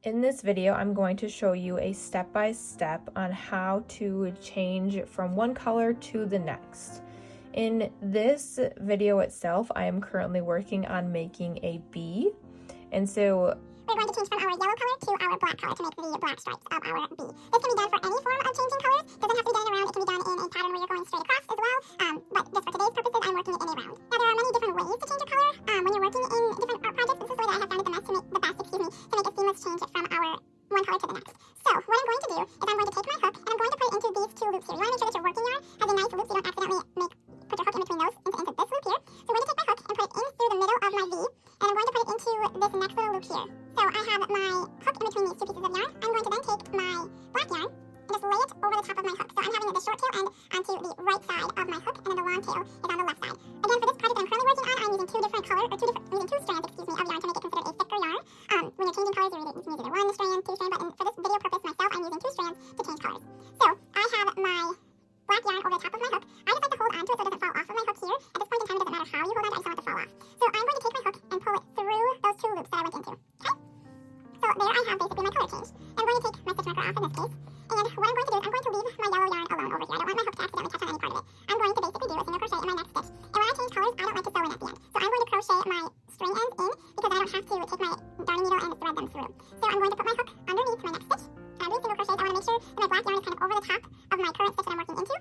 In this video, I'm going to show you a step-by-step on how to change from one color to the next. In this video itself, I am currently working on making a bee, and so we're going to change from our yellow color to our black color to make the black stripes of our bee. This can be done for any form of changing colors. It doesn't have to be done in a round. It can be done in a pattern where you're going straight across as well. But just for today's purposes, I'm working it in a round. Now, there are many different ways to change a color. When you're working in different art projects, this is the way that I have found it the best, to make a seamless change from our one color to the next. So, what I'm going to do is I'm going to take my hook and I'm going to put it into these two loops here. You want to make sure that your working yarn has a nice loop so you don't accidentally put your hook in between those into this loop here. So, I'm going to take my hook and put it in through the middle of my V, and I'm going to put it into this next little loop here. So I have my hook in between these two pieces of yarn. I'm going to then take my black yarn and just lay it over the top of my hook. So I'm having the short tail end onto the right side of my hook, and then the long tail is on the left side. Again, for this project that I'm currently working on, I'm using two strands, of yarn to make it considered a thicker yarn. When you're changing colors, you can use either one strand, two strand, but for this video purpose myself, I'm using two strands to change colors. So I have my black yarn over the top of my hook. I just like to hold onto it so it doesn't fall off of my hook here. At this point in time, it doesn't matter how you hold on, I just don't want it to fall off. So I'm going to take my hook and pull it through those two loops that I went into. Okay? So there I have basically my color change. I'm going to take my stitch marker off in this case, and what I'm going to do is I'm going to leave my yellow yarn alone over here. I don't want my hook to accidentally touch on any part of it. I'm going to basically do a single crochet in my next stitch, and when I change colors, I don't like to sew in at the end. So I'm going to crochet my string ends in because I don't have to take my darning needle and thread them through. So I'm going to put my hook underneath my next stitch, and I'm doing single crochets. I want to make sure that my black yarn is kind of over the top of my current stitch that I'm working into.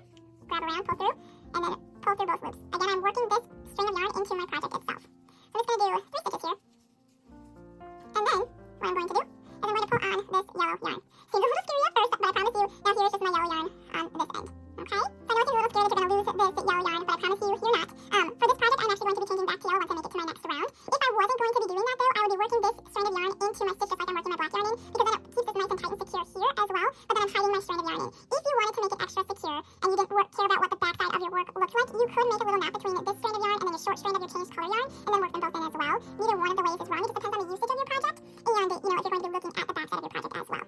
Grab around, pull through, and then pull through both loops. Again, I'm working this string of yarn into my project itself. So I'm just going to do 3 stitches here, and then what I'm going to do is I'm going to pull on this yellow yarn. Seems a little scary at first, but I promise you, now here's just my yellow yarn on this end. Okay? So I know it seems a little scary that you're going to lose this yellow yarn, but I promise you, you're not. For this project, I'm actually going to be changing back to yellow once I make it to my next round. If I wasn't going to be doing that though, I would be working this strand of yarn into my stitch just like I'm working my black yarn in, because then it keeps this nice and tight and secure here as well, but then I'm hiding my strand of yarn in. If you wanted to make it extra secure, and you didn't care about what the back side of your work looked like, you could make a little knot between this strand of yarn and then your short strand of your changed color yarn, and then work them both in as well. Neither one of the ways is wrong. It just depends on the usage of your project, and if you're going to be looking at the back side of your project as well.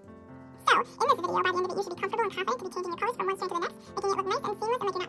So, in this video, by the end of it, you should be comfortable and confident to be changing your colors from one strand to the next, making it look nice and seamless and making